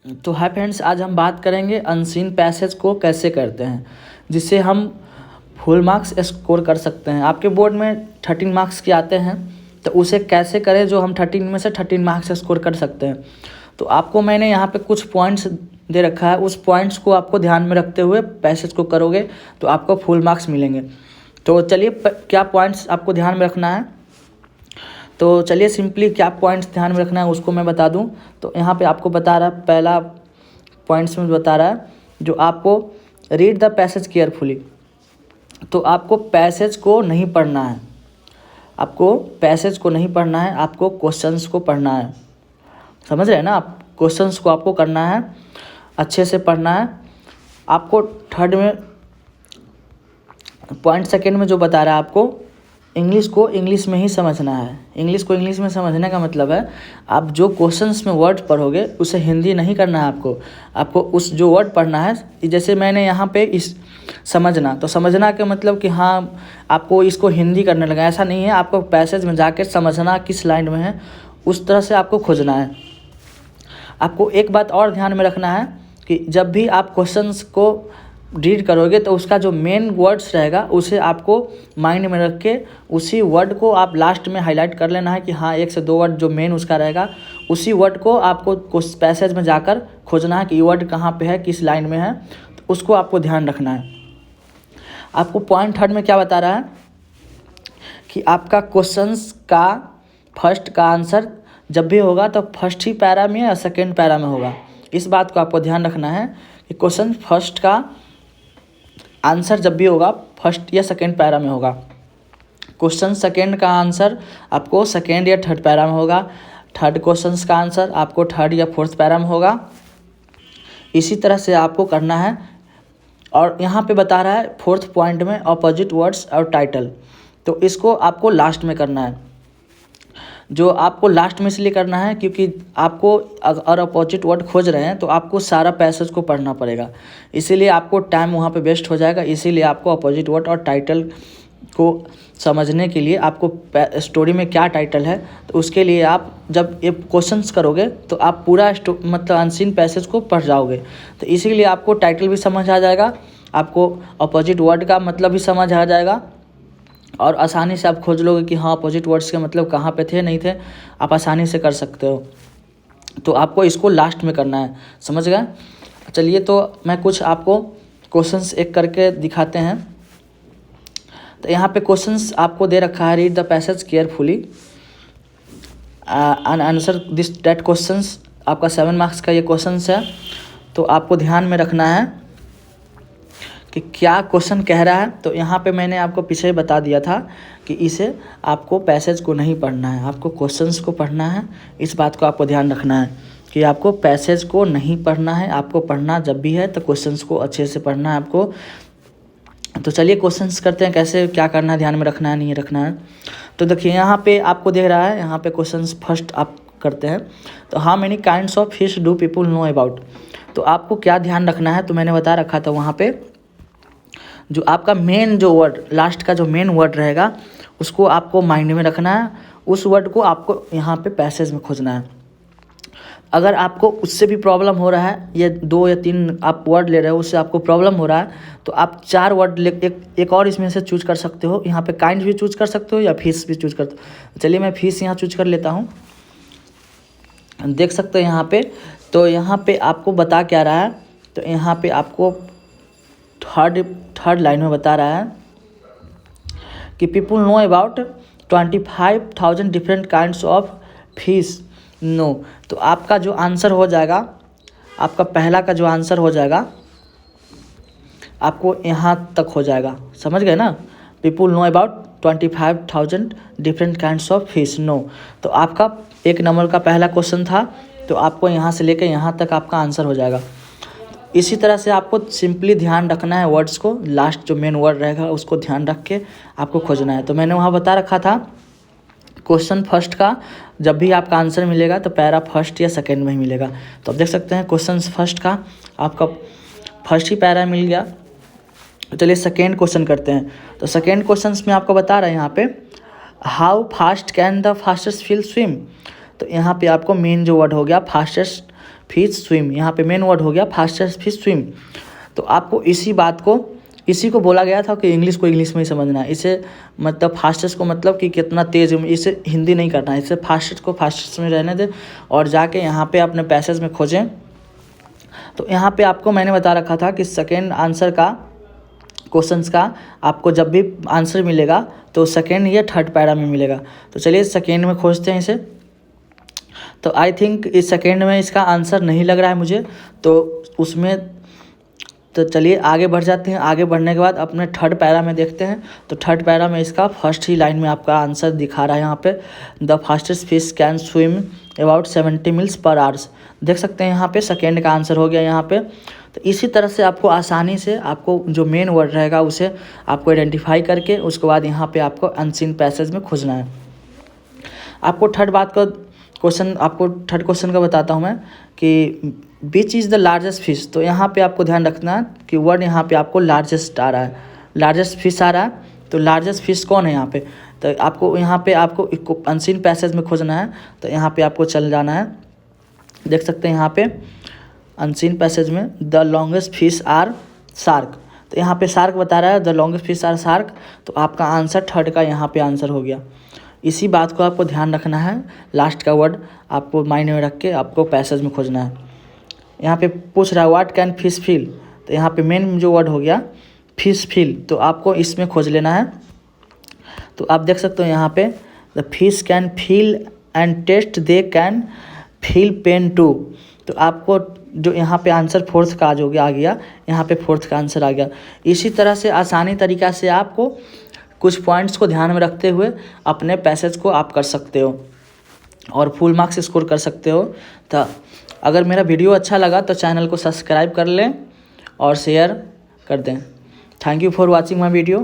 तो hi friends, आज हम बात करेंगे अनसीन पैसेज को कैसे करते हैं जिससे हम फुल मार्क्स स्कोर कर सकते हैं। आपके बोर्ड में 13 मार्क्स के आते हैं, तो उसे कैसे करें जो हम 13 में से 13 मार्क्स स्कोर कर सकते हैं। तो आपको मैंने यहाँ पे कुछ पॉइंट्स दे रखा है, उस पॉइंट्स को आपको ध्यान में रखते हुए पैसेज को करोगे तो आपको फुल मार्क्स मिलेंगे। तो चलिए क्या पॉइंट्स आपको ध्यान में रखना है, तो चलिए सिंपली क्या पॉइंट्स ध्यान में रखना है उसको मैं बता दूं। तो यहाँ पे आपको बता रहा है, पहला पॉइंट्स में बता रहा है जो आपको रीड द पैसेज केयरफुली। तो आपको पैसेज को नहीं पढ़ना है, आपको पैसेज को नहीं पढ़ना है, आपको क्वेश्चंस को पढ़ना है। समझ रहे हैं ना आप? क्वेश्चंस को आपको करना है, अच्छे से पढ़ना है। आपको थर्ड में पॉइंट सेकंड में जो बता रहा है आपको इंग्लिश को इंग्लिश में ही समझना है। इंग्लिश को इंग्लिश में समझने का मतलब है आप जो क्वेश्चंस में वर्ड पढ़ोगे उसे हिंदी नहीं करना है आपको उस जो वर्ड पढ़ना है। जैसे मैंने यहाँ पे इस समझना, तो समझना के मतलब कि हाँ आपको इसको हिंदी करने लगा, ऐसा नहीं है। आपको पैसेज में जाके समझना किस लाइन में है उस तरह से आपको खोजना है। आपको एक बात और ध्यान में रखना है कि जब भी आप क्वेश्चंस को रीड करोगे तो उसका जो मेन वर्ड्स रहेगा उसे आपको माइंड में रख के उसी वर्ड को आप लास्ट में हाईलाइट कर लेना है कि हाँ 1 से 2 वर्ड जो मेन उसका रहेगा उसी वर्ड को आपको पैसेज में जाकर खोजना है कि ये वर्ड कहाँ पे है, किस लाइन में है। तो उसको आपको ध्यान रखना है। आपको पॉइंट थर्ड में क्या बता रहा है कि आपका क्वेश्चंस का फर्स्ट का आंसर जब भी होगा तो फर्स्ट ही पैरा में या सेकेंड पैरा में होगा। इस बात को आपको ध्यान रखना है कि क्वेश्चन फर्स्ट का आंसर जब भी होगा फर्स्ट या सेकेंड पैरा में होगा। क्वेश्चन सेकेंड का आंसर आपको सेकेंड या थर्ड पैरा में होगा। थर्ड क्वेश्चन का आंसर आपको थर्ड या फोर्थ पैरा में होगा। इसी तरह से आपको करना है। और यहाँ पे बता रहा है फोर्थ पॉइंट में अपोजिट वर्ड्स और टाइटल, तो इसको आपको लास्ट में करना है। जो आपको लास्ट में इसलिए करना है क्योंकि आपको अगर अपोजिट वर्ड खोज रहे हैं तो आपको सारा पैसेज को पढ़ना पड़ेगा, इसीलिए आपको टाइम वहाँ पे वेस्ट हो जाएगा। इसीलिए आपको अपोजिट वर्ड और टाइटल को समझने के लिए आपको स्टोरी में क्या टाइटल है तो उसके लिए आप जब ये क्वेश्चंस करोगे तो आप पूरा मतलब अनसीन पैसेज को पढ़ जाओगे। तो इसीलिए आपको टाइटल भी समझ आ जाएगा, आपको अपोजिट वर्ड का मतलब भी समझ आ जाएगा और आसानी से आप खोज लोगे कि हाँ अपोजिट वर्ड्स के मतलब कहाँ पे थे नहीं थे, आप आसानी से कर सकते हो। तो आपको इसको लास्ट में करना है, समझ गए? चलिए तो मैं कुछ आपको क्वेश्चंस एक करके दिखाते हैं। तो यहाँ पे क्वेश्चंस आपको दे रखा है, read the passage carefully and answer this that questions. आपका 7 मार्क्स का ये क्वेश्चंस है, तो आपको ध्यान में रखना है कि क्या क्वेश्चन कह रहा है। तो यहाँ पे मैंने आपको पीछे बता दिया था कि इसे आपको पैसेज को नहीं पढ़ना है, आपको क्वेश्चंस को पढ़ना है। इस बात को आपको ध्यान रखना है कि आपको पैसेज को नहीं पढ़ना है, आपको पढ़ना जब भी है तो क्वेश्चंस को अच्छे से पढ़ना है आपको। तो चलिए क्वेश्चंस करते हैं, कैसे क्या करना है, ध्यान में रखना है नहीं रखना है। तो देखिए यहाँ पे आपको देख रहा है, यहाँ पे क्वेश्चंस फर्स्ट आप करते हैं। तो how many kinds of fish do people know about. तो आपको क्या ध्यान रखना है, तो मैंने बता रखा था वहाँ पे जो आपका मेन जो वर्ड लास्ट का जो मेन वर्ड रहेगा उसको आपको माइंड में रखना है। उस वर्ड को आपको यहाँ पे पैसेज में खोजना है। अगर आपको उससे भी प्रॉब्लम हो रहा है, ये 2 या 3 आप वर्ड ले रहे हो उससे आपको प्रॉब्लम हो रहा है, तो आप 4 वर्ड एक और इसमें से चूज कर सकते हो। यहाँ पे काइंड भी चूज कर सकते हो या फिश भी चूज कर सकते हो। चलिए मैं फिश यहाँ चूज कर लेता हूँ, देख सकते हो यहाँ पे। तो यहाँ पे आपको बता क्या रहा है, तो यहाँ पे आपको थर्ड लाइन में बता रहा है कि people know about 25,000 different kinds of fish no. तो आपका जो आंसर हो जाएगा, आपका पहला का जो आंसर हो जाएगा आपको यहाँ तक हो जाएगा, समझ गए ना? People know about 25,000 different kinds of fish no. तो आपका 1 नंबर का पहला क्वेश्चन था, तो आपको यहाँ से लेकर यहाँ तक आपका आंसर हो जाएगा। इसी तरह से आपको सिंपली ध्यान रखना है वर्ड्स को, लास्ट जो मेन वर्ड रहेगा उसको ध्यान रख के आपको खोजना है। तो मैंने वहाँ बता रखा था क्वेश्चन फर्स्ट का जब भी आपका आंसर मिलेगा तो पैरा फर्स्ट या सेकेंड में ही मिलेगा। तो आप देख सकते हैं क्वेश्चन फर्स्ट का आपका फर्स्ट ही पैरा मिल गया। चलिए सेकेंड क्वेश्चन करते हैं। तो सेकेंड क्वेश्चन में आपको बता रहा है यहाँ पे how fast can the fastest fish swim. तो यहाँ पे आपको मेन जो वर्ड हो गया फास्टेस्ट फिश स्विम, यहाँ पे मेन वर्ड हो गया फास्टेस्ट फिश स्विम। तो आपको इसी को बोला गया था कि इंग्लिश को इंग्लिश में ही समझना है। इसे मतलब फास्टेस्ट को मतलब कि कितना तेज़, इसे हिंदी नहीं करना है, इसे फास्टेस्ट को फास्टेस्ट में रहने दें और जाके यहाँ पे अपने पैसेज में खोजें। तो यहाँ पे आपको मैंने बता रखा था कि सेकेंड आंसर का क्वेश्चंस का आपको जब भी आंसर मिलेगा तो सेकेंड या थर्ड पैरा में मिलेगा। तो चलिए सेकेंड में खोजते हैं इसे। तो आई थिंक इस सेकेंड में इसका आंसर नहीं लग रहा है मुझे, तो उसमें तो चलिए आगे बढ़ जाते हैं। आगे बढ़ने के बाद अपने थर्ड पैरा में देखते हैं। तो थर्ड पैरा में इसका फर्स्ट ही लाइन में आपका आंसर दिखा रहा है यहाँ पे, the fastest fish can swim about 70 meals पर आवर्स। देख सकते हैं यहाँ पे सेकेंड का आंसर हो गया यहाँ पे। तो इसी तरह से आपको आसानी से आपको जो मेन वर्ड रहेगा उसे आपको आइडेंटिफाई करके उसके बाद यहाँ पे आपको अनसीन पैसेज में खोजना है। आपको थर्ड क्वेश्चन का बताता हूँ मैं कि which is the largest fish. तो यहाँ पे आपको ध्यान रखना है कि वर्ड यहाँ पे आपको लार्जेस्ट आ रहा है, लार्जेस्ट फिश आ रहा है। तो लार्जेस्ट फिश कौन है यहाँ पे, तो आपको यहाँ पे आपको अनसीन पैसेज में खोजना है। तो यहाँ पे आपको चल जाना है, देख सकते हैं यहाँ पे अनसीन पैसेज में the longest fish are shark. तो यहाँ पे शार्क बता रहा है, the longest fish are shark. तो आपका आंसर थर्ड का यहाँ पे आंसर हो गया। इसी बात को आपको ध्यान रखना है, लास्ट का वर्ड आपको माइंड में रख के आपको पैसेज में खोजना है। यहाँ पे पूछ रहा है व्हाट कैन फिश फील। तो यहाँ पे मेन जो वर्ड हो गया फिश फील, तो आपको इसमें खोज लेना है। तो आप देख सकते हो यहाँ पे the fish can feel and taste, they can feel pain too. तो आपको जो यहाँ पे आंसर फोर्थ का जो आ गया, यहाँ पे फोर्थ का आंसर आ गया। इसी तरह से आसानी तरीक़ा से आपको कुछ पॉइंट्स को ध्यान में रखते हुए अपने पैसेज को आप कर सकते हो और फुल मार्क्स स्कोर कर सकते हो। तो अगर मेरा वीडियो अच्छा लगा तो चैनल को सब्सक्राइब कर लें और शेयर कर दें। Thank you for watching my video.